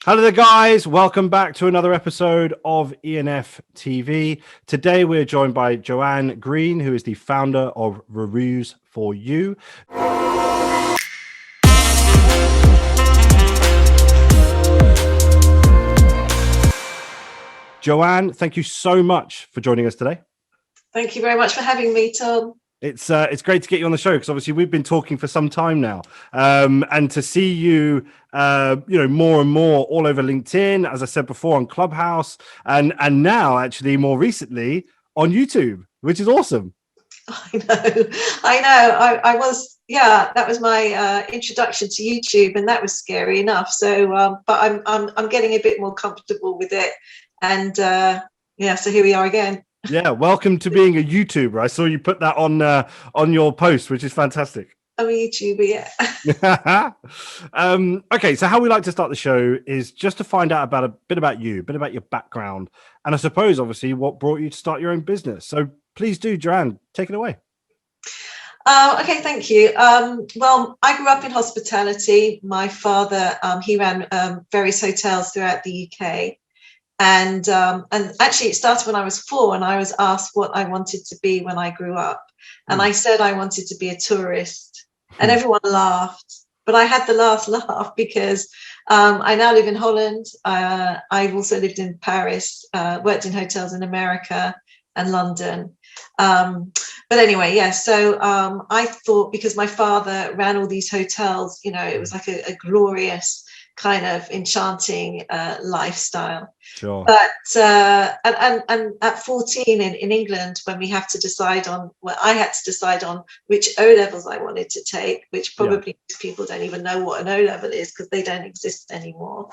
Hello there, guys. Welcome back to another episode of E&Ftv. Today, we're joined by Joanne Greene, who is the founder of Reviews4you. Joanne, thank you so much for joining us today. Thank you very much for having me, Tom. It's great to get you on the show because obviously we've been talking for some time now, and to see you, more and more all over LinkedIn, as I said before, on Clubhouse, and now actually more recently on YouTube, which is awesome. I know. I was, that was my introduction to YouTube, and that was scary enough. So, but I'm getting a bit more comfortable with it, and so here we are again. Yeah, welcome to being a YouTuber. I saw you put that on your post, which is fantastic. I'm a YouTuber, yeah. Okay, so how we like to start the show is just to find out about a bit about you, a bit about your background, and I suppose, obviously, what brought you to start your own business. So please do, Joanne, take it away. Okay, thank you. Well, I grew up in hospitality. My father, he ran various hotels throughout the UK. And actually, it started when I was 4, and I was asked what I wanted to be when I grew up. And I said I wanted to be a tourist, and everyone laughed. But I had the last laugh because I now live in Holland. I've also lived in Paris, worked in hotels in America and London. But anyway, so I thought, because my father ran all these hotels, it was like a glorious kind of enchanting lifestyle. Sure. But and at 14 in England, when we have to decide on, I had to decide on which O levels I wanted to take, which probably people don't even know what an O level is because they don't exist anymore.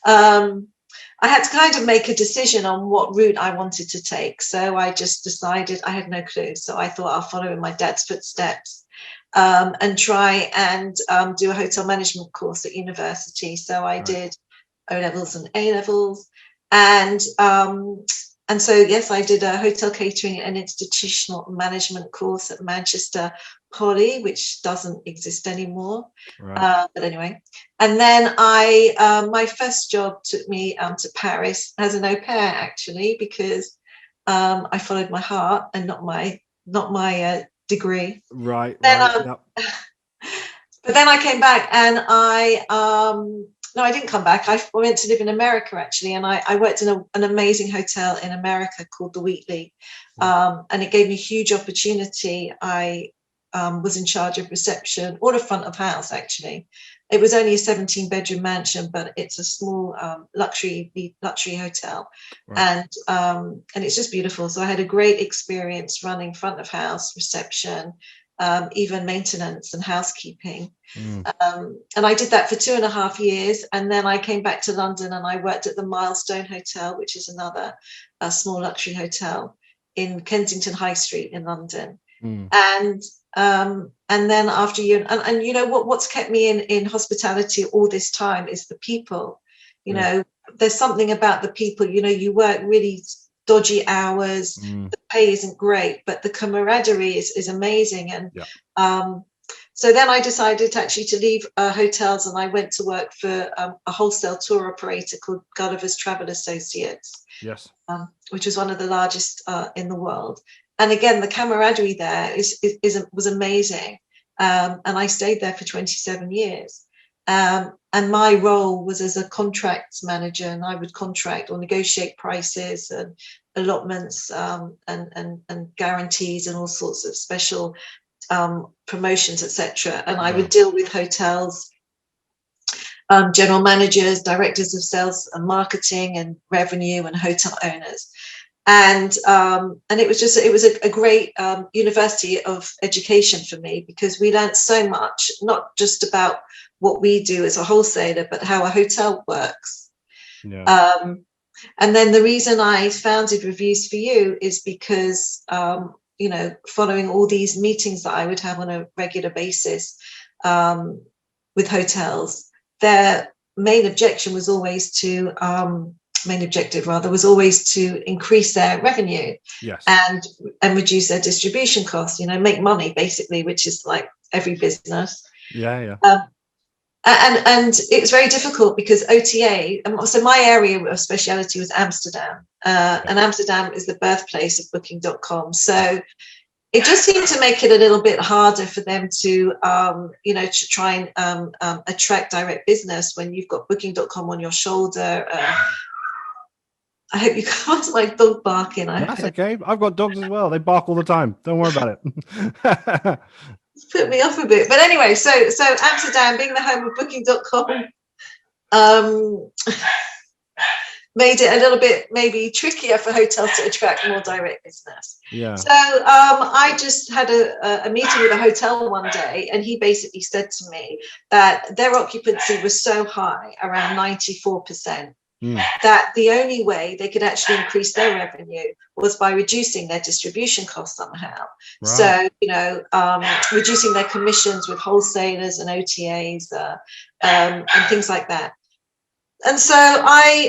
I had to kind of make a decision on what route I wanted to take. So I just decided, I had no clue. So I thought I'll follow in my dad's footsteps. And try and do a hotel management course at university. So I did O levels and A levels, and so yes, I did a hotel catering and institutional management course at Manchester Poly, which doesn't exist anymore. But anyway, and then my first job took me to Paris as an au pair, actually, because I followed my heart and not my degree. Right. But then I came back, and no, I didn't come back. I went to live in America, actually, and I worked in an amazing hotel in America called the Wheatley, and it gave me huge opportunity. I was in charge of reception or the front of house, actually. It was only a 17-bedroom mansion, but it's a small luxury hotel, and it's just beautiful. So I had a great experience running front of house, reception, even maintenance and housekeeping. And I did that for 2.5 years, and then I came back to London and I worked at the Milestone Hotel, which is another small luxury hotel in Kensington High Street in London. And then after you, and you know what's kept me in hospitality all this time is the people. There's something about the people. You work really dodgy hours, the pay isn't great, but the camaraderie is amazing. And so then I decided actually to leave hotels, and I went to work for a wholesale tour operator called Gulliver's Travel Associates, which was one of the largest in the world. And again, the camaraderie there was amazing. And I stayed there for 27 years. And my role was as a contracts manager, and I would contract or negotiate prices and allotments and guarantees and all sorts of special promotions, etc. And I would deal with hotels, general managers, directors of sales and marketing and revenue, and hotel owners. And it was a great university of education for me, because we learned so much, not just about what we do as a wholesaler, but how a hotel works. And then the reason I founded Reviews4you is because following all these meetings that I would have on a regular basis with hotels, their main objective was always to increase their revenue and reduce their distribution costs, make money, basically, which is like every business. And it's very difficult because OTA, so my area of speciality was Amsterdam, and Amsterdam is the birthplace of booking.com. So it just seemed to make it a little bit harder for them to, to try and attract direct business when you've got booking.com on your shoulder. I hope you can't my dog barking. That's okay. I've got dogs as well. They bark all the time. Don't worry about it. It's put me off a bit. But anyway, so Amsterdam being the home of booking.com made it a little bit maybe trickier for hotels to attract more direct business. Yeah. So I just had a meeting with a hotel one day, and he basically said to me that their occupancy was so high, around 94%, that the only way they could actually increase their revenue was by reducing their distribution costs somehow. Right. So, reducing their commissions with wholesalers and OTAs and things like that. And so I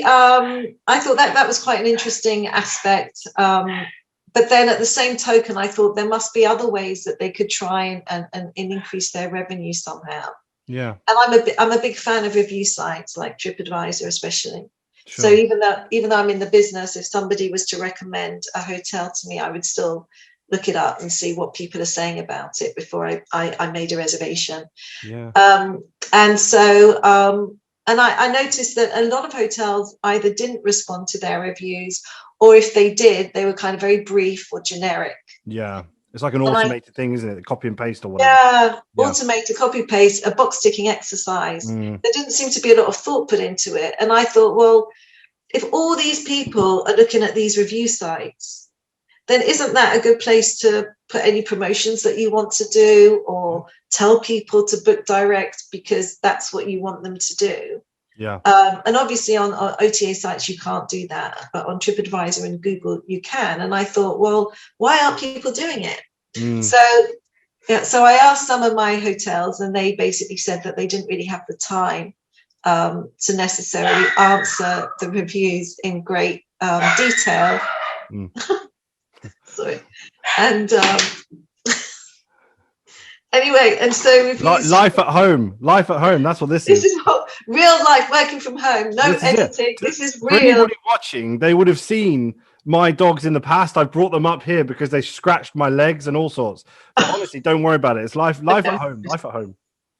thought that was quite an interesting aspect. But then at the same token, I thought there must be other ways that they could try and increase their revenue somehow. Yeah. And I'm a big fan of review sites like TripAdvisor, especially. Sure. So even though I'm in the business, if somebody was to recommend a hotel to me, I would still look it up and see what people are saying about it before I made a reservation. Yeah. And so and I noticed that a lot of hotels either didn't respond to their reviews, or if they did, they were kind of very brief or generic. Yeah. It's like an automated thing, isn't it? Copy and paste or whatever. Yeah, automated copy paste, a box ticking exercise. There didn't seem to be a lot of thought put into it. And I thought, well, if all these people are looking at these review sites, then isn't that a good place to put any promotions that you want to do, or tell people to book direct because that's what you want them to do? Yeah. And obviously on OTA sites, you can't do that, but on TripAdvisor and Google, you can. And I thought, well, why aren't people doing it? So I asked some of my hotels, and they basically said that they didn't really have the time to necessarily answer the reviews in great detail. Sorry. And anyway, and so reviews, life at home. That's what this is. This is real life, working from home. No editing. This is real. For anybody watching, they would have seen my dogs in the past. I brought them up here because they scratched my legs and all sorts. But honestly, don't worry about it. It's life at home. Life at home.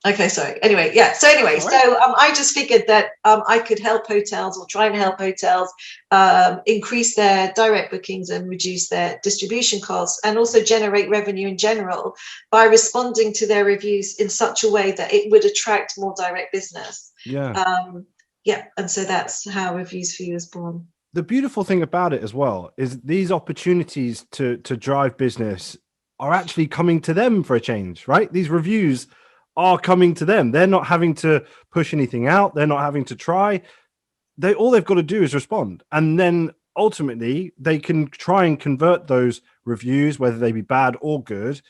Okay, sorry. Anyway, yeah. So anyway, I just figured that I could help hotels, or try and help hotels increase their direct bookings and reduce their distribution costs, and also generate revenue in general by responding to their reviews in such a way that it would attract more direct business. Yeah. And so that's how Reviews4you was born. The beautiful thing about it as well is these opportunities to drive business are actually coming to them for a change, right? These reviews are coming to them. They're not having to push anything out. They're not having to try. All they've got to do is respond. And then ultimately they can try and convert those reviews, whether they be bad or good,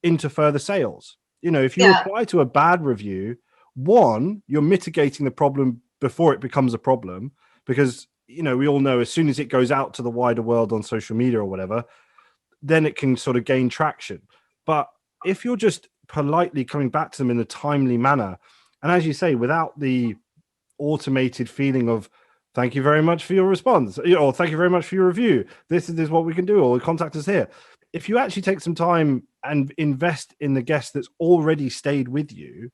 into further sales. If you reply to a bad review, one, you're mitigating the problem before it becomes a problem, because, we all know as soon as it goes out to the wider world on social media or whatever, then it can sort of gain traction. But if you're just politely coming back to them in a timely manner, and as you say, without the automated feeling of thank you very much for your response, or thank you very much for your review, this is what we can do, or contact us here. If you actually take some time and invest in the guest that's already stayed with you,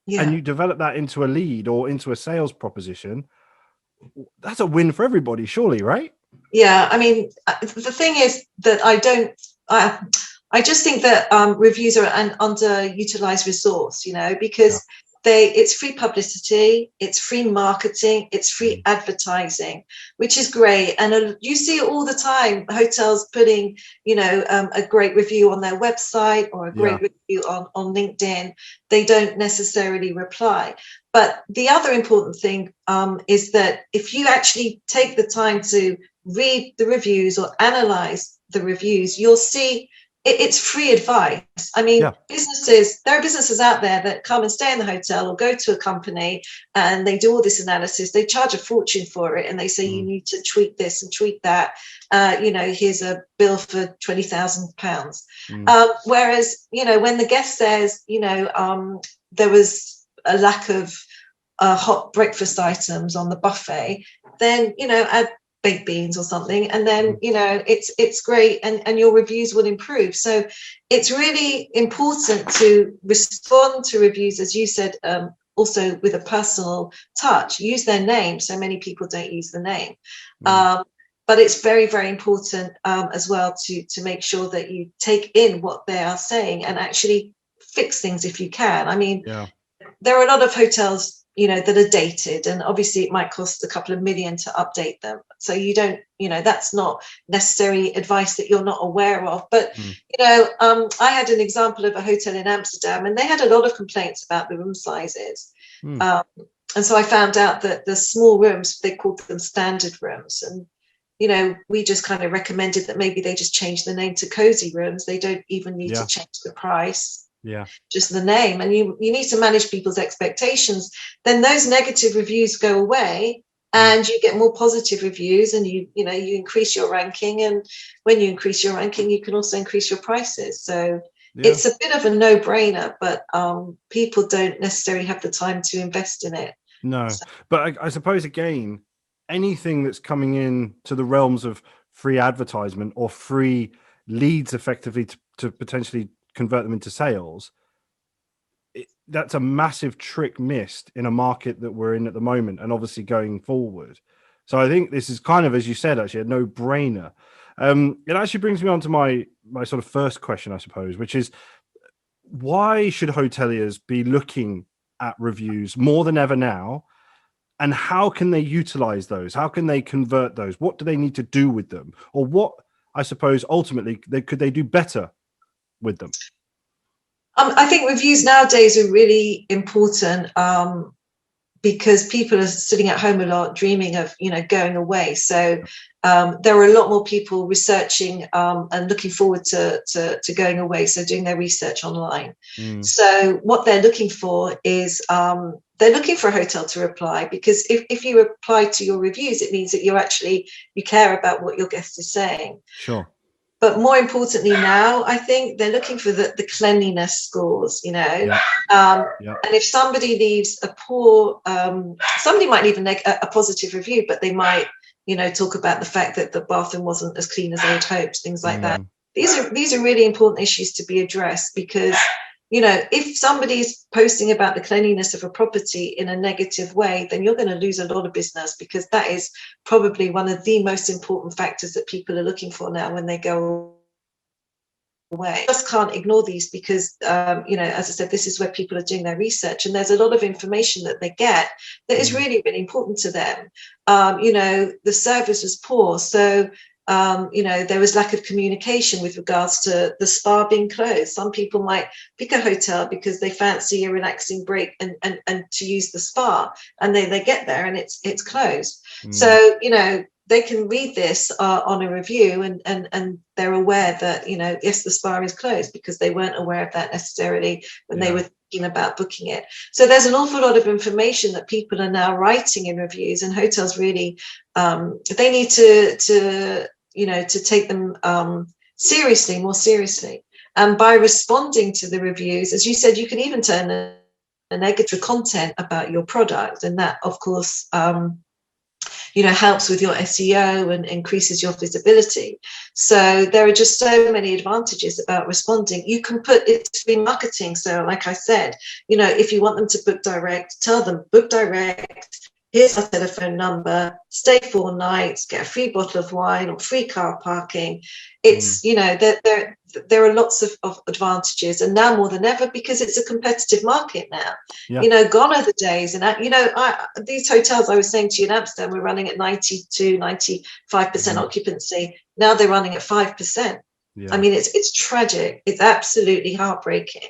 and you develop that into a lead or into a sales proposition, that's a win for everybody, surely, right? Yeah, I mean, the thing is that I just think that reviews are an underutilized resource, because it's free publicity, it's free marketing, it's free advertising, which is great. And you see it all the time, hotels putting, a great review on their website or a great review on LinkedIn. They don't necessarily reply. But the other important thing is that if you actually take the time to read the reviews or analyze the reviews, you'll see it's free advice. I mean, there are businesses out there that come and stay in the hotel or go to a company and they do all this analysis. They charge a fortune for it, and they say you need to tweak this and tweak that. Here's a bill for £20,000. Whereas, when the guest says, there was a lack of hot breakfast items on the buffet, then, you know, add baked beans or something, and then, you know, it's great, and your reviews will improve. So it's really important to respond to reviews, as you said, also with a personal touch. Use their name. So many people don't use the name. But it's very, very important as well to make sure that you take in what they are saying and actually fix things if you can. I mean, there are a lot of hotels, you know, that are dated, and obviously it might cost a couple of million to update them. So you don't, you know, that's not necessary advice that you're not aware of. But, you know, I had an example of a hotel in Amsterdam, and they had a lot of complaints about the room sizes. And so I found out that the small rooms, they called them standard rooms. And, you know, we just kind of recommended that maybe they just change the name to cozy rooms. They don't even need to change the price. Just the name. And you need to manage people's expectations. Then those negative reviews go away, and you get more positive reviews, and you increase your ranking. And when you increase your ranking, you can also increase your prices. So it's a bit of a no-brainer, but people don't necessarily have the time to invest in it. No, but I suppose, again, anything that's coming in to the realms of free advertisement or free leads effectively to potentially convert them into sales, that's a massive trick missed in a market that we're in at the moment, and obviously going forward. So I think this is kind of, as you said, actually a no-brainer. It actually brings me on to my sort of first question, I suppose, which is, why should hoteliers be looking at reviews more than ever now? And how can they utilize those? How can they convert those? What do they need to do with them? Or what, I suppose, ultimately, could they do better with them? I think reviews nowadays are really important because people are sitting at home a lot, dreaming of, you know, going away. So there are a lot more people researching and looking forward to going away. So doing their research online. So what they're looking for is they're looking for a hotel to reply, because if you reply to your reviews, it means that you care about what your guest is saying. Sure. But more importantly now, I think they're looking for the cleanliness scores, you know. And if somebody leaves a poor, somebody might leave a positive review, but they might, you know, talk about the fact that the bathroom wasn't as clean as they'd hoped, things like that. These are really important issues to be addressed, because, you know, if somebody's posting about the cleanliness of a property in a negative way, then you're going to lose a lot of business, because that is probably one of the most important factors that people are looking for now when they go away. You just can't ignore these, because, you know, as I said, this is where people are doing their research, and there's a lot of information that they get that is really, really important to them. You know, the service was poor, so you know, there was lack of communication with regards to the spa being closed. Some people might pick a hotel because they fancy a relaxing break and to use the spa, and they get there and it's closed. So, you know, they can read this on a review, and they're aware that, you know, yes, the spa is closed, because they weren't aware of that necessarily when they were thinking about booking it. So there's an awful lot of information that people are now writing in reviews, and hotels really, they need to you know, to take them seriously, more seriously. And by responding to the reviews, as you said, you can even turn a negative content about your product, and that, of course, you know, helps with your SEO and increases your visibility. So there are just so many advantages about responding. You can put it free marketing. So like I said, you know, if you want them to book direct, tell them book direct. Here's our telephone number, stay 4 nights, get a free bottle of wine or free car parking. It's, you know, there are lots of advantages, and now more than ever, because it's a competitive market now. You know, gone are the days, and you know, these hotels I was saying to you in Amsterdam were running at 92-95% occupancy. Now they're running at 5%. I mean, it's tragic. It's absolutely heartbreaking.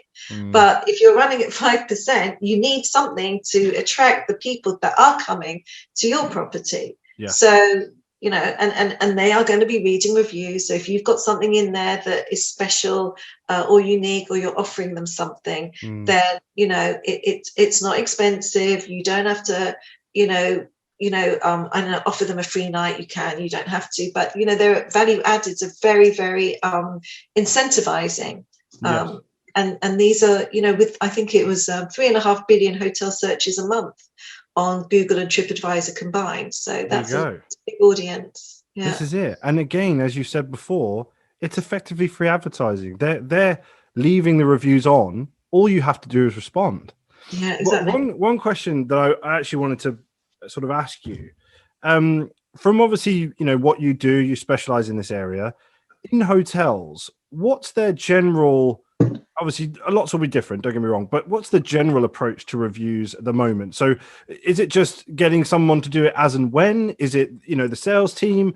But if you're running at 5%, you need something to attract the people that are coming to your property. So, you know, and they are going to be reading reviews. So if you've got something in there that is special or unique, or you're offering them something, then, you know, it's not expensive. You don't have to, you know, I don't know, offer them a free night. You don't have to, but, you know, their value addeds are very, very incentivizing. and these are, you know, with, I think it was 3.5 billion hotel searches a month on Google and TripAdvisor combined. So that's a big audience. Yeah. This is it. And again, as you said before, it's effectively free advertising. They're leaving the reviews on. All you have to do is respond. Yeah, exactly. One question that I actually wanted to sort of ask you, from obviously, you know, what you do, you specialize in this area. In hotels, what's their general, obviously lots will be different, don't get me wrong, but what's the general approach to reviews at the moment? So is it just getting someone to do it as and when? Is it, you know, the sales team?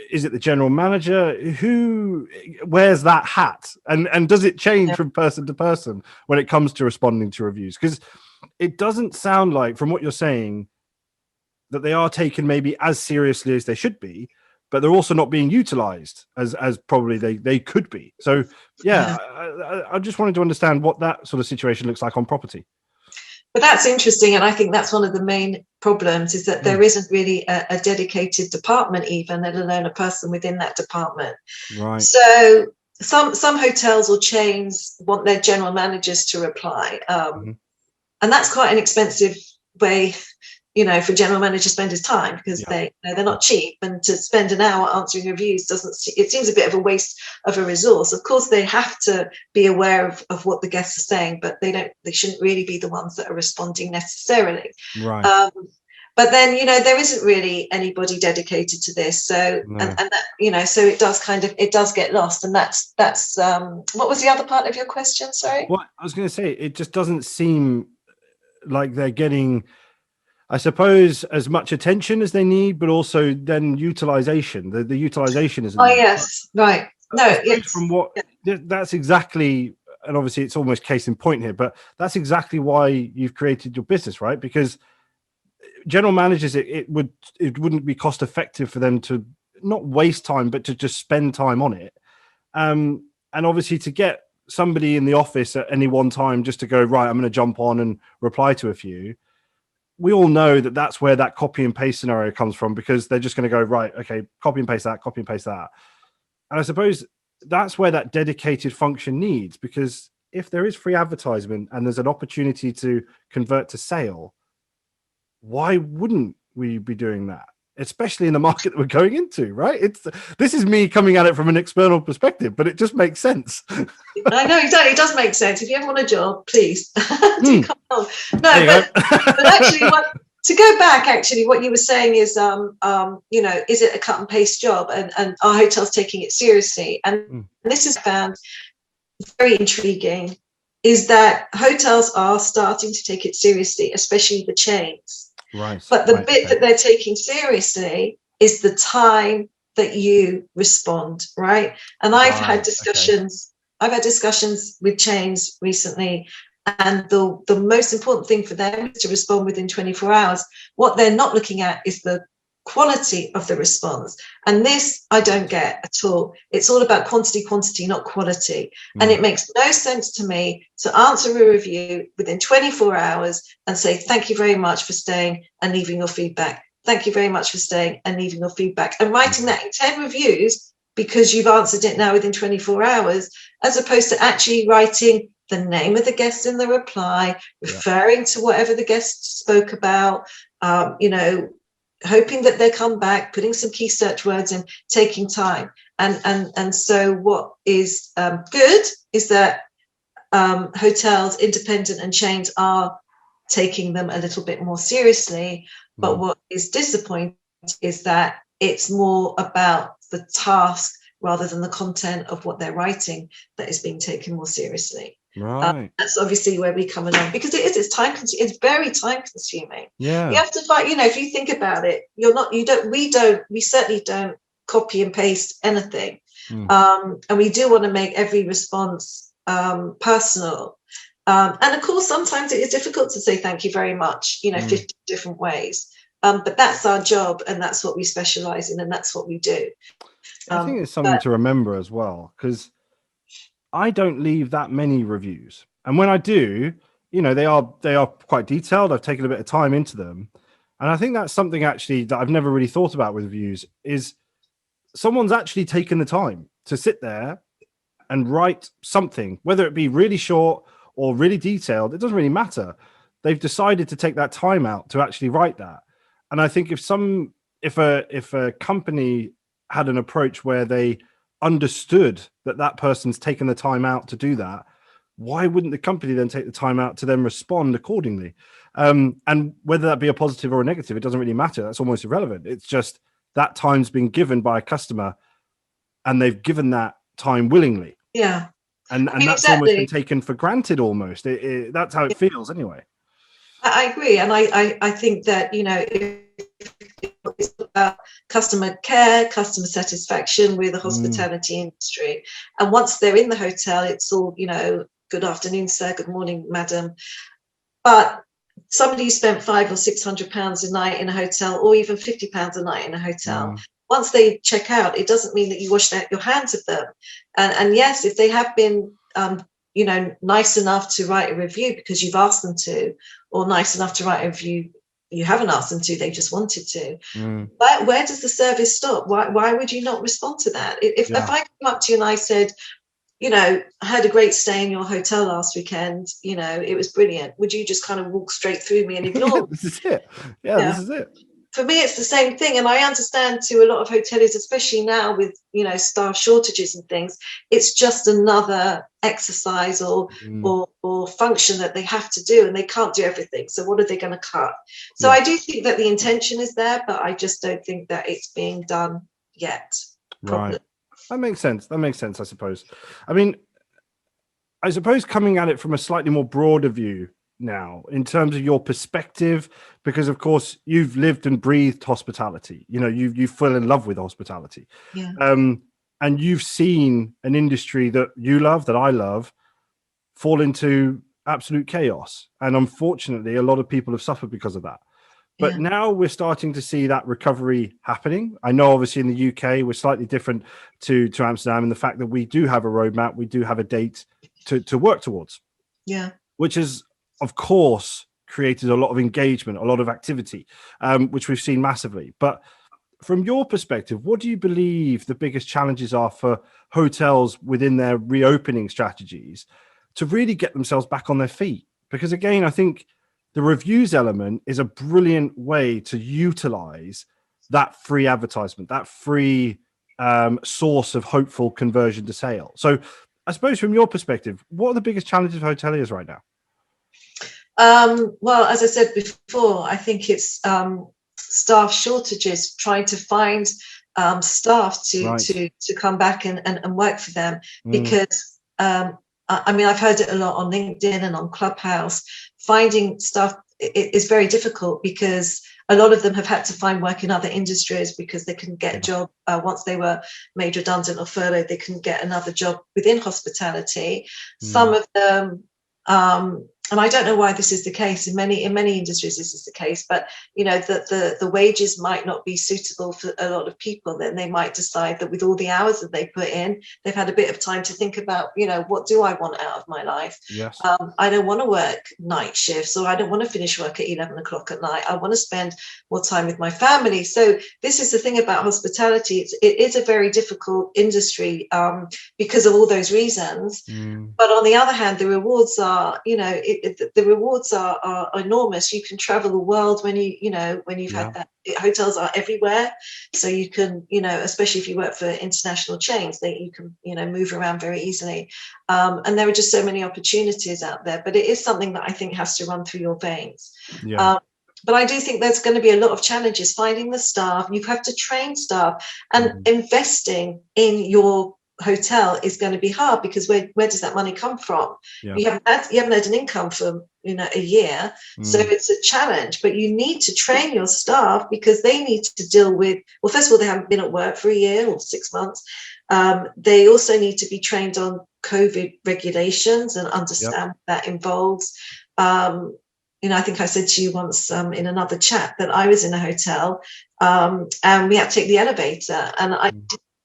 Is it the general manager? Who wears that hat? And does it change from person to person when it comes to responding to reviews? Because it doesn't sound like, from what you're saying, that they are taken maybe as seriously as they should be, but they're also not being utilized as probably they could be. So yeah. I just wanted to understand what that sort of situation looks like on property. But that's interesting, and I think that's one of the main problems, is that there isn't really a dedicated department, even, let alone a person within that department. Right. So some hotels or chains want their general managers to reply, and that's quite an expensive way, you know, for general manager to spend his time, because they're not cheap, and to spend an hour answering reviews it seems a bit of a waste of a resource. Of course, they have to be aware of what the guests are saying, but they shouldn't really be the ones that are responding necessarily. Right. But then, you know, there isn't really anybody dedicated to this. So and that, you know, so it does get lost. And that's what was the other part of your question? Sorry. Well, I was going to say, it just doesn't seem like they're getting, I suppose, as much attention as they need, but also then utilization. The utilization isn't. Oh, yes. Right. No, yes. From what that's exactly, and obviously it's almost case in point here, but that's exactly why you've created your business, right? Because general managers, it wouldn't be cost effective for them to not waste time, but to just spend time on it. And obviously to get somebody in the office at any one time just to go, right, I'm going to jump on and reply to a few. We all know that that's where that copy and paste scenario comes from, because they're just going to go, right, okay, copy and paste that, copy and paste that. And I suppose that's where that dedicated function needs, because if there is free advertisement and there's an opportunity to convert to sale, why wouldn't we be doing that? Especially in the market that we're going into, right? This is me coming at it from an external perspective, but it just makes sense. I know, exactly. It does make sense. If you ever want a job, please do come on. No, but actually, to go back, actually, what you were saying is, you know, is it a cut and paste job, and are hotels taking it seriously? And this is found very intriguing, is that hotels are starting to take it seriously, especially the chains. Right. But the bit that they're taking seriously is the time that you respond, right? And I've had discussions. I've had discussions with chains recently, and the most important thing for them is to respond within 24 hours. What they're not looking at is the quality of the response, and this I don't get at all. It's all about quantity, not quality. And it makes no sense to me to answer a review within 24 hours and say thank you very much for staying and leaving your feedback, thank you very much for staying and leaving your feedback, and writing that in 10 reviews because you've answered it now within 24 hours, as opposed to actually writing the name of the guest in the reply, referring to whatever the guest spoke about, you know, hoping that they come back, putting some key search words in, taking time. And so what is good is that hotels, independent and chains, are taking them a little bit more seriously. But what is disappointing is that it's more about the task rather than the content of what they're writing that is being taken more seriously. Right. That's obviously where we come along, because it's time consuming. It's very time consuming. Yeah. You have to find, you know, if you think about it, we certainly don't copy and paste anything. And we do want to make every response personal. And of course, sometimes it is difficult to say thank you very much, you know, 50 different ways. But that's our job, and that's what we specialize in, and that's what we do. I think it's something to remember as well, because I don't leave that many reviews, and when I do, you know, they are quite detailed. I've taken a bit of time into them, and I think that's something actually that I've never really thought about with reviews, is someone's actually taken the time to sit there and write something, whether it be really short or really detailed. It doesn't really matter. They've decided to take that time out to actually write that. And I think if a company had an approach where they understood that person's taken the time out to do that, why wouldn't the company then take the time out to then respond accordingly? And whether that be a positive or a negative, it doesn't really matter. That's almost irrelevant. It's just that time's been given by a customer, and they've given that time willingly. Yeah. And that's almost been taken for granted almost. That's how it feels anyway. I agree. And I think that, it's about customer care, customer satisfaction with the hospitality industry. And once they're in the hotel, it's all, good afternoon, sir, good morning, madam. But somebody who spent £500 or £600 a night in a hotel, or even £50 a night in a hotel, once they check out, it doesn't mean that you wash your hands of them. And yes, if they have been, nice enough to write a review because you've asked them to, or nice enough to write a review you haven't asked them to, they just wanted to. But where does the service stop? Why would you not respond to that? If I came up to you and I said, I had a great stay in your hotel last weekend, it was brilliant, would you just kind of walk straight through me and ignore me? This is it. This is it. For me, it's the same thing. And I understand to a lot of hoteliers, especially now with, staff shortages and things, it's just another exercise or function that they have to do, and they can't do everything. So what are they going to cut? So I do think that the intention is there, but I just don't think that it's being done yet. Right. That makes sense. I suppose. I mean, I suppose coming at it from a slightly more broader view now, in terms of your perspective, because of course you've lived and breathed hospitality, you fell in love with hospitality, and you've seen an industry that you love, that I love, fall into absolute chaos, and unfortunately a lot of people have suffered because of that. But now we're starting to see that recovery happening. I know obviously in the UK we're slightly different to Amsterdam in the fact that we do have a roadmap, we do have a date to work towards, which is of course created a lot of engagement, a lot of activity, which we've seen massively. But from your perspective, what do you believe the biggest challenges are for hotels within their reopening strategies to really get themselves back on their feet? Because again, I think the reviews element is a brilliant way to utilize that free advertisement, that free source of hopeful conversion to sale. So I suppose from your perspective, what are the biggest challenges of hoteliers right now? Well, as I said before, I think it's staff shortages, trying to find staff to come back and work for them, because I've heard it a lot on LinkedIn and on Clubhouse. Finding staff is very difficult because a lot of them have had to find work in other industries because they couldn't get a job once they were made redundant or furloughed. They couldn't get another job within hospitality. Some of them, and I don't know why this is the case in many industries. This is the case, but the wages might not be suitable for a lot of people. Then they might decide that with all the hours that they put in, they've had a bit of time to think about, what do I want out of my life? Yes. I don't want to work night shifts, or I don't want to finish work at 11 o'clock at night. I want to spend more time with my family. So this is the thing about hospitality. It is a very difficult industry because of all those reasons. But on the other hand, the rewards are, the rewards are enormous. You can travel the world when you've had that. Hotels are everywhere, so you can, especially if you work for international chains, that you can, move around very easily. And there are just so many opportunities out there. But it is something that I think has to run through your veins. But I do think there's going to be a lot of challenges finding the staff. You have to train staff, and investing in your hotel is going to be hard, because where does that money come from? You haven't had an income for a year, so it's a challenge. But you need to train your staff, because they need to deal with, well, first of all, they haven't been at work for a year or 6 months. They also need to be trained on COVID regulations and understand what that involves. I think I said to you once in another chat that I was in a hotel and we had to take the elevator, and I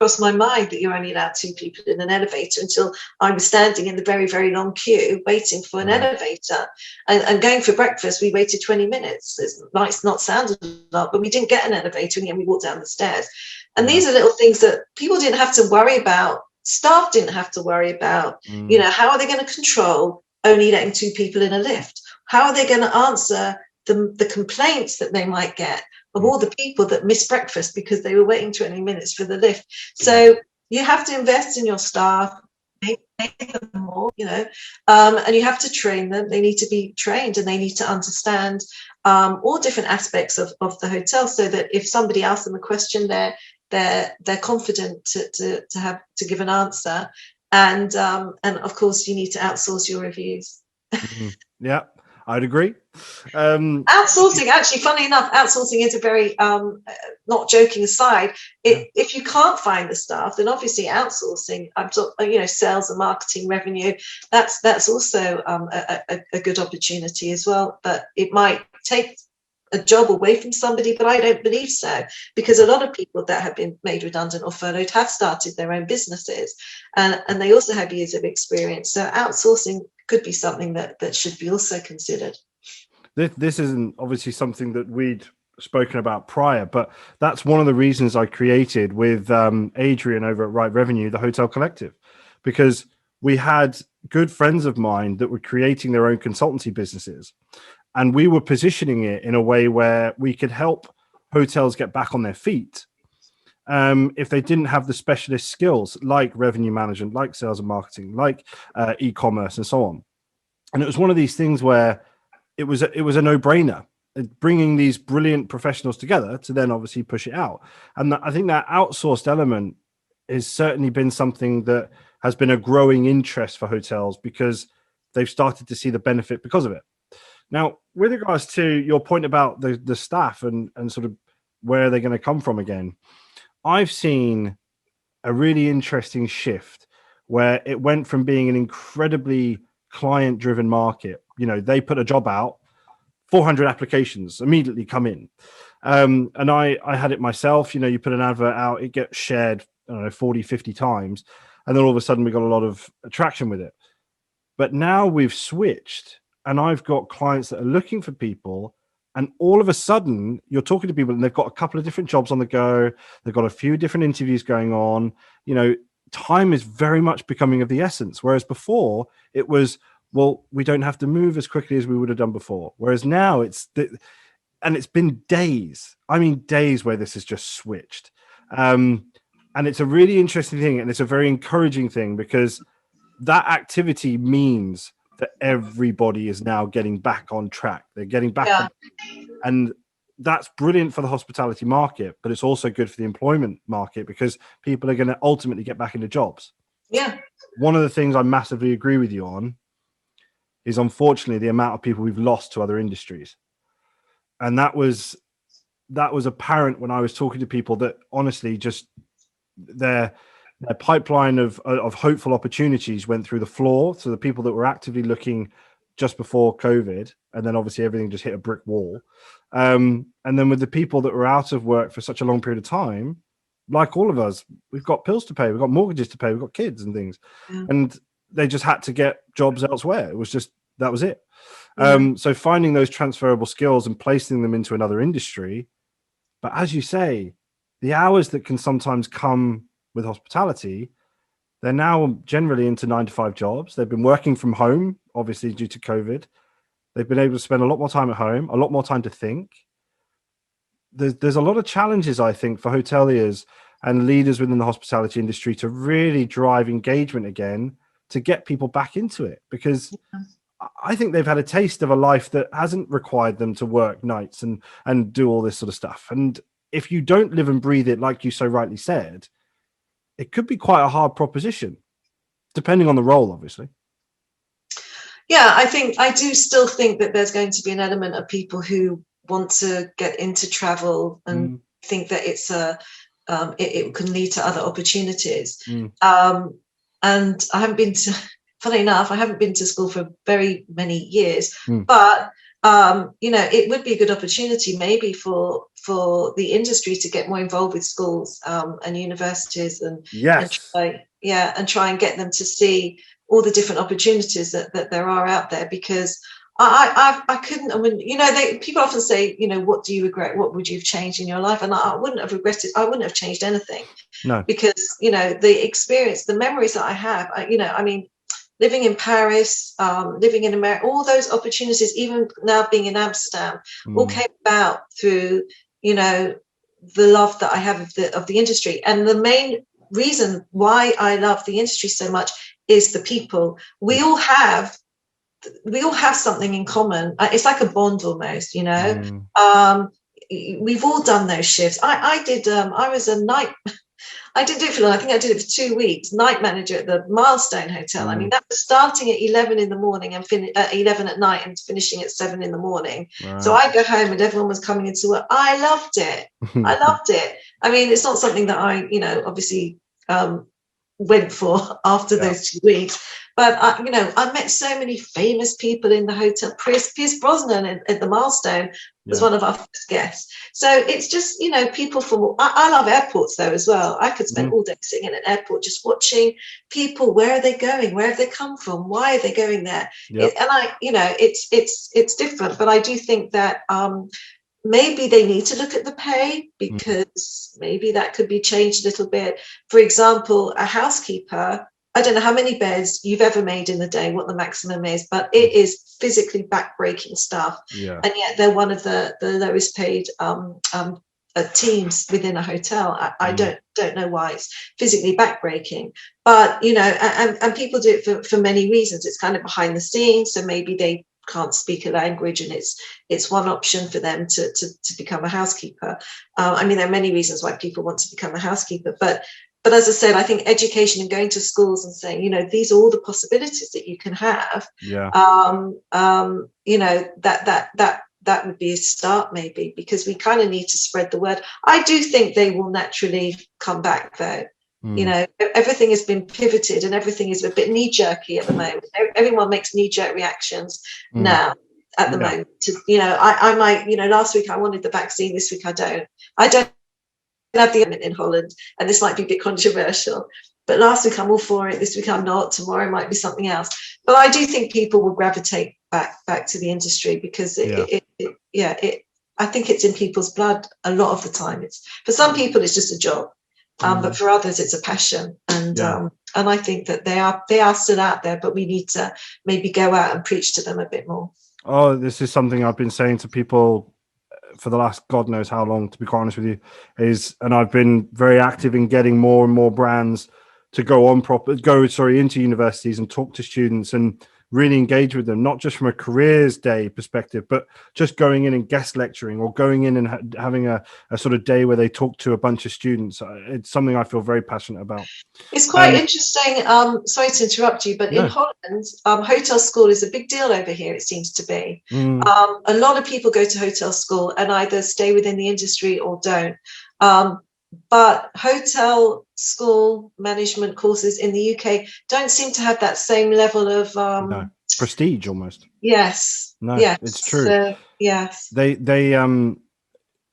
crossed my mind that you're only allowed 2 people in an elevator, until I was standing in the very, very long queue waiting for an elevator. And going for breakfast, we waited 20 minutes. It might not sound a lot, but we didn't get an elevator, and we walked down the stairs. And these are little things that people didn't have to worry about staff didn't have to worry about, how are they going to control only letting 2 people in a lift? How are they going to answer the complaints that they might get of all the people that missed breakfast because they were waiting 20 minutes for the lift? So you have to invest in your staff, pay them more, and you have to train them. They need to be trained and they need to understand all different aspects of the hotel, so that if somebody asks them a question, they're confident to give an answer. And of course, you need to outsource your reviews. Yeah, I'd agree. Outsourcing, actually, funny enough, outsourcing is a very, not joking aside, if you can't find the staff, then obviously outsourcing, sales and marketing, revenue, that's also a good opportunity as well. But it might take a job away from somebody, but I don't believe so, because a lot of people that have been made redundant or furloughed have started their own businesses, and they also have years of experience. So outsourcing could be something that should be also considered. This isn't obviously something that we'd spoken about prior, but that's one of the reasons I created with Adrian over at Right Revenue, the Hotel Collective, because we had good friends of mine that were creating their own consultancy businesses, and we were positioning it in a way where we could help hotels get back on their feet if they didn't have the specialist skills like revenue management, like sales and marketing, like e-commerce and so on. And it was one of these things where it was a no-brainer, bringing these brilliant professionals together to then obviously push it out. And I think that outsourced element has certainly been something that has been a growing interest for hotels, because they've started to see the benefit because of it. Now, with regards to your point about the staff and sort of where they're going to come from again, I've seen a really interesting shift where it went from being an incredibly client-driven market. They put a job out, 400 applications immediately come in. And I had it myself. You put an advert out, it gets shared, 40, 50 times. And then all of a sudden we got a lot of traction with it. But now we've switched, and I've got clients that are looking for people. And all of a sudden you're talking to people and they've got a couple of different jobs on the go. They've got a few different interviews going on. Time is very much becoming of the essence. Whereas before it was, well, we don't have to move as quickly as we would have done before. Whereas now it's been days. I mean, days where this has just switched. And it's a really interesting thing. And it's a very encouraging thing, because that activity means that everybody is now getting back on track. They're getting back on, and that's brilliant for the hospitality market, but it's also good for the employment market, because people are going to ultimately get back into jobs. Yeah. One of the things I massively agree with you on is, unfortunately, the amount of people we've lost to other industries. And that was apparent when I was talking to people that honestly just their pipeline of hopeful opportunities went through the floor. So the people that were actively looking just before COVID, and then obviously everything just hit a brick wall. And then with the people that were out of work for such a long period of time, like all of us, we've got bills to pay, we've got mortgages to pay, we've got kids and things. And they just had to get jobs elsewhere. It was just, that was it. So finding those transferable skills and placing them into another industry. But as you say, the hours that can sometimes come with hospitality, they're now generally into 9-to-5 jobs. They've been working from home, obviously due to COVID. They've been able to spend a lot more time at home, a lot more time to think. There's a lot of challenges, I think, for hoteliers and leaders within the hospitality industry to really drive engagement again, to get people back into it, because I think they've had a taste of a life that hasn't required them to work nights and do all this sort of stuff. And if you don't live and breathe it, like you so rightly said, it could be quite a hard proposition, depending on the role, obviously. Yeah, I do still think that there's going to be an element of people who want to get into travel and think that it's it can lead to other opportunities. And I haven't been to, funny enough, I haven't been to school for very many years, but it would be a good opportunity maybe for the industry to get more involved with schools and universities and try and get them to see all the different opportunities that there are out there, because I couldn't. I mean, you know, people often say, you know, what do you regret? What would you have changed in your life? And I wouldn't have regretted. I wouldn't have changed anything. No. Because, you know, the experience, the memories that I have, you know, I mean, living in Paris, living in America, all those opportunities, even now being in Amsterdam, all came about through, you know, the love that I have of the industry. And the main reason why I love the industry so much is the people. We all have something in common. It's like a bond almost, you know. We've all done those shifts. I did. I was a night. I did it for, I think I did it for 2 weeks, night manager at the Milestone Hotel. I mean, that was starting at 11 in the morning and 11 at night and finishing at 7 in the morning. Right. So I go home and everyone was coming into work. I loved it. I loved it. I mean, it's not something that I, you know, obviously went for after those 2 weeks. But, you know, I met so many famous people in the hotel. Pierce Brosnan at the Milestone was one of our first guests. So it's just, you know, people from, I love airports though as well. I could spend all day sitting in an airport just watching people. Where are they going? Where have they come from? Why are they going there? And I, you know, it's different. But I do think that maybe they need to look at the pay, because maybe that could be changed a little bit. For example, a housekeeper, I don't know how many beds you've ever made in the day, what the maximum is, but it is physically backbreaking stuff. And yet they're one of the lowest paid teams within a hotel. I don't know why. It's physically backbreaking, but you know, and people do it for many reasons. It's kind of behind the scenes, so maybe they can't speak a language and it's one option for them to become a housekeeper. I mean, there are many reasons why people want to become a housekeeper, but as I said, I think education and going to schools and saying, you know, these are all the possibilities that you can have. You know, that would be a start maybe, because we kind of need to spread the word. I do think they will naturally come back though. You know, everything has been pivoted and everything is a bit knee-jerky at the moment. Everyone makes knee-jerk reactions now at the moment. You know, I might, you know, last week I wanted the vaccine, this week I don't have the in Holland, and this might be a bit controversial, but last week I'm all for it, this week I'm not, tomorrow might be something else. But I do think people will gravitate back to the industry, because I think it's in people's blood a lot of the time. It's, for some people it's just a job, but for others it's a passion, and I think that they are still out there, but we need to maybe go out and preach to them a bit more. Oh, this is something I've been saying to people for the last God knows how long, to be quite honest with you, and I've been very active in getting more and more brands to go into universities and talk to students and really engage with them, not just from a careers day perspective, but just going in and guest lecturing, or going in and having a sort of day where they talk to a bunch of students. It's something I feel very passionate about. It's quite interesting. Sorry to interrupt you, but in Holland, hotel school is a big deal over here, it seems to be. A lot of people go to hotel school and either stay within the industry or don't. But hotel school management courses in the UK don't seem to have that same level of prestige almost. Yes. It's true. Yes.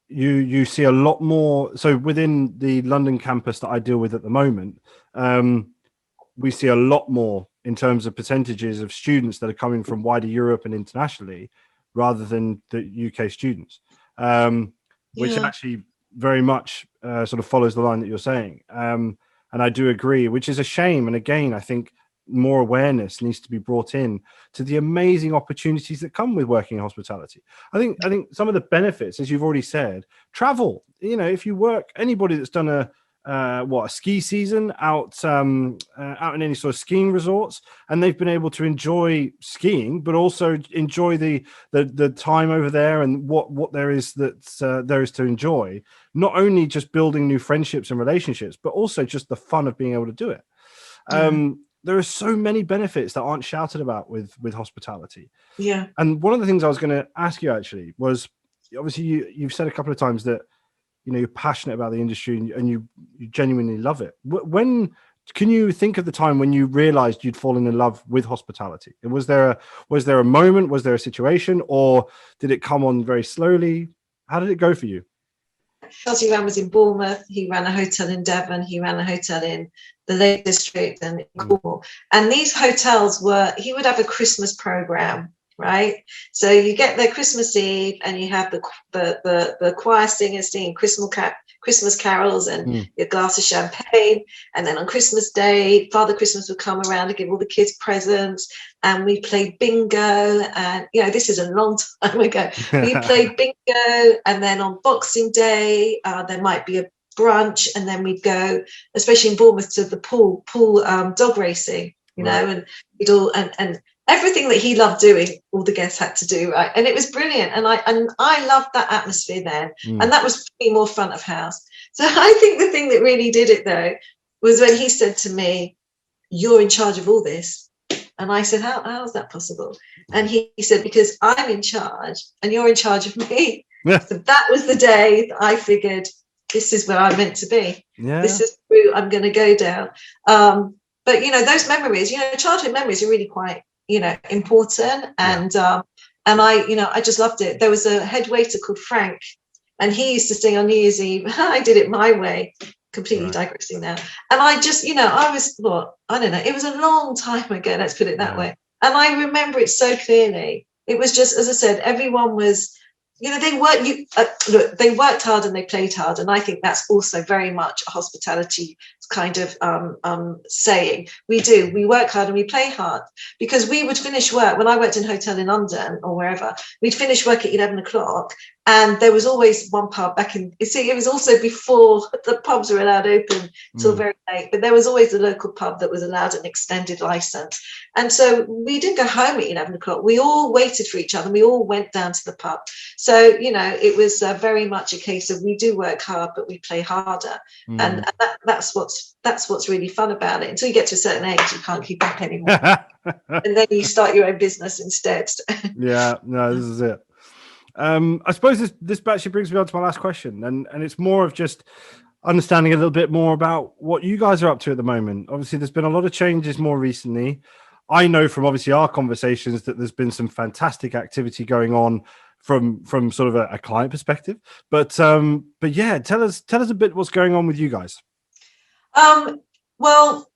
You see a lot more. So within the London campus that I deal with at the moment, we see a lot more in terms of percentages of students that are coming from wider Europe and internationally, rather than the UK students, which actually very much sort of follows the line that you're saying. And I do agree, which is a shame. And again, I think more awareness needs to be brought in to the amazing opportunities that come with working in hospitality. I think some of the benefits, as you've already said, travel, you know, if you work, anybody that's done a ski season out in any sort of skiing resorts, and they've been able to enjoy skiing, but also enjoy the time over there and what there is to enjoy, not only just building new friendships and relationships, but also just the fun of being able to do it. There are so many benefits that aren't shouted about with hospitality. And one of the things I was going to ask you actually was, obviously you've said a couple of times that, you know, you're passionate about the industry and you genuinely love it. When can you think of the time when you realized you'd fallen in love with hospitality? Was there a moment, was there a situation, or did it come on very slowly? How did it go for you? He was in Bournemouth, he ran a hotel in Devon, he ran a hotel in the Lake District and in Cornwall. And these hotels he would have a Christmas program right? So you get there Christmas Eve, and you have the choir singers singing Christmas carols and your glass of champagne. And then on Christmas Day, Father Christmas would come around to give all the kids presents, and we played bingo. And this is a long time ago. We played bingo, and then on Boxing Day, there might be a brunch, and then we'd go, especially in Bournemouth, to the pool dog racing, and we'd all and everything that he loved doing, all the guests had to do, right? And it was brilliant. And I loved that atmosphere then. And that was more front of house. So I think the thing that really did it, though, was when he said to me, "You're in charge of all this." And I said, how is that possible? And he said, "Because I'm in charge and you're in charge of me." So that was the day that I figured, this is where I'm meant to be. This is the route I'm going to go down. But those memories, childhood memories are really quite important, and I just loved it. There was a head waiter called Frank, and he used to sing on New Year's Eve. I did it my way, completely digressing now. And I just, I was, I don't know, it was a long time ago, let's put it that way. And I remember it so clearly. It was just, as I said, everyone was, they worked hard and they played hard. And I think that's also very much a hospitality kind of saying. We work hard and we play hard, because we would finish work. When I worked in a hotel in London or wherever, we'd finish work at 11 o'clock, and there was always one pub back in, it was also before the pubs were allowed open till very late, but there was always a local pub that was allowed an extended license. And so we didn't go home at 11 o'clock. We all waited for each other. We all went down to the pub. So, it was very much a case of, we do work hard, but we play harder. And that's what's really fun about it. Until you get to a certain age, you can't keep up anymore. And then you start your own business instead. This is it. I suppose this actually brings me on to my last question, and it's more of just understanding a little bit more about what you guys are up to at the moment. Obviously, there's been a lot of changes more recently. I know from obviously our conversations that there's been some fantastic activity going on from sort of a client perspective. But yeah, tell us a bit what's going on with you guys. Well,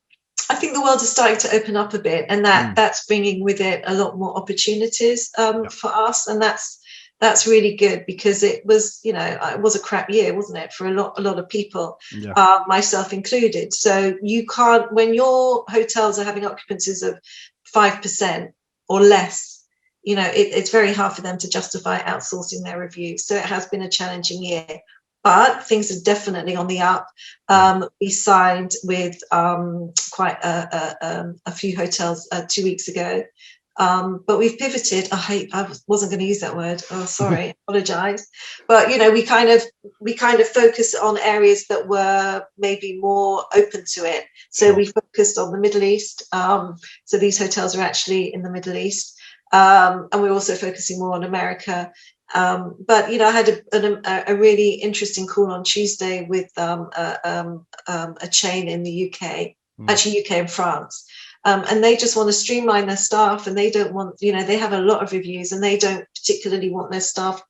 I think the world is starting to open up a bit, and that's bringing with it a lot more opportunities for us, and that's really good, because it was, it was a crap year, wasn't it, for a lot of people, myself included. So you can't, when your hotels are having occupancies of 5% or less, it's very hard for them to justify outsourcing their reviews. So it has been a challenging year, but things are definitely on the up. We signed with quite a few hotels 2 weeks ago. But we've pivoted. I wasn't going to use that word. Oh, sorry, apologize. But we kind of focus on areas that were maybe more open to it. So we focused on the Middle East. So these hotels are actually in the Middle East, and we're also focusing more on America. But I had a really interesting call on Tuesday with a chain in the UK, actually UK and France. And they just want to streamline their staff, and they don't want, they have a lot of reviews, and they don't particularly want their staff,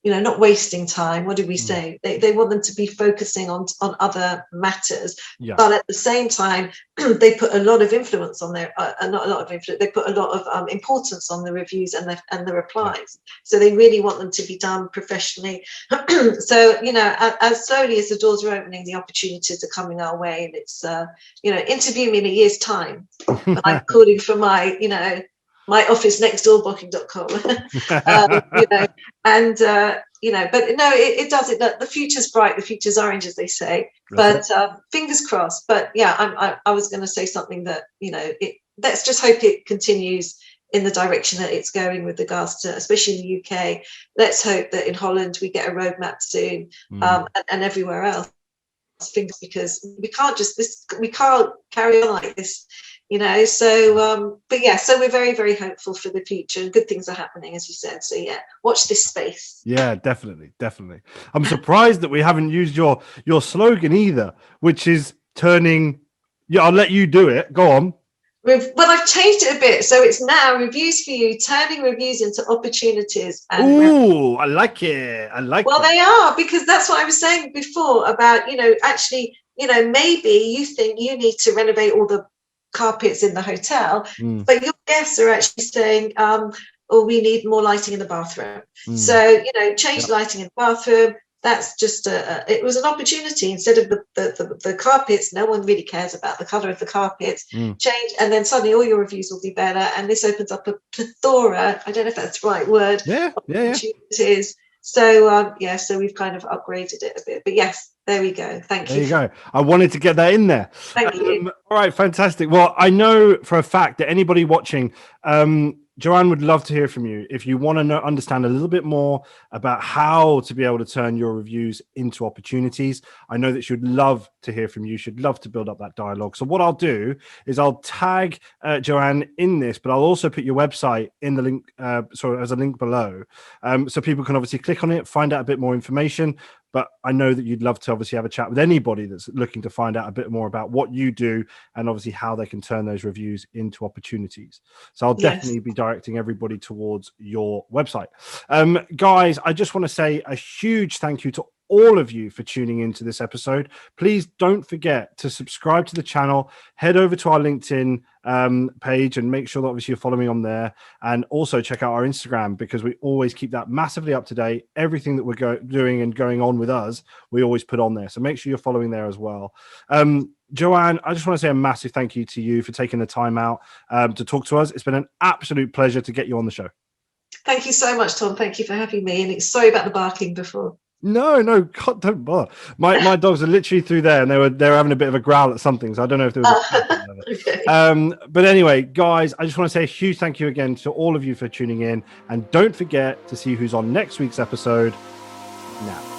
not wasting time. What did we say? They want them to be focusing on other matters, but at the same time, they put a lot of influence on their, not a lot of influence, they put a lot of importance on the reviews and the replies. So they really want them to be done professionally. So, as slowly as the doors are opening, the opportunities are coming our way, and it's, interview me in a year's time. I'm calling for my, my office next door, booking.com. But no, it does. The future's bright, the future's orange, as they say. But fingers crossed. But yeah, I was going to say something that, let's just hope it continues in the direction that it's going with regards to, especially in the UK. Let's hope that in Holland we get a roadmap soon, and everywhere else. Because we can't carry on like this. But yeah, so we're very, very hopeful for the future, and good things are happening, as you said. So yeah, watch this space. Yeah, definitely. I'm surprised that we haven't used your slogan either, which is turning. Yeah, I'll let you do it. Go on. Well, I've changed it a bit, so it's now Reviews for You, turning reviews into opportunities. Ooh, I like it. Well, they are, because that's what I was saying before about, actually, maybe you think you need to renovate all the carpets in the hotel, but your guests are actually saying, or we need more lighting in the bathroom. So, you know, change lighting in the bathroom. That's just it was an opportunity. Instead of the carpets, no one really cares about the color of the carpets. Change, and then suddenly all your reviews will be better, and this opens up a plethora, I don't know if that's the right word, opportunities. So so we've kind of upgraded it a bit, but yes, there we go. Thank you. There you go. I wanted to get that in there. Thank you. All right, fantastic. Well, I know for a fact that anybody watching, Joanne would love to hear from you. If you want to understand a little bit more about how to be able to turn your reviews into opportunities, I know that she'd love to hear from you. She'd love to build up that dialogue. So what I'll do is I'll tag Joanne in this, but I'll also put your website in the link, as a link below, so people can obviously click on it, find out a bit more information. But I know that you'd love to obviously have a chat with anybody that's looking to find out a bit more about what you do and obviously how they can turn those reviews into opportunities. So I'll definitely be directing everybody towards your website. Guys, I just want to say a huge thank you to all of you for tuning into this episode. Please don't forget to subscribe to the channel, head over to our LinkedIn page and make sure that obviously you're following on there, and also check out our Instagram, because we always keep that massively up to date. Everything that we're doing and going on with us, we always put on there. So make sure you're following there as well. Joanne, I just want to say a massive thank you to you for taking the time out to talk to us. It's been an absolute pleasure to get you on the show. Thank you so much, Tom. Thank you for having me. And sorry about the barking before. No, God, don't bother. My dogs are literally through there, and they were having a bit of a growl at something. So I don't know if there was. Okay. But anyway, guys, I just want to say a huge thank you again to all of you for tuning in, and don't forget to see who's on next week's episode now.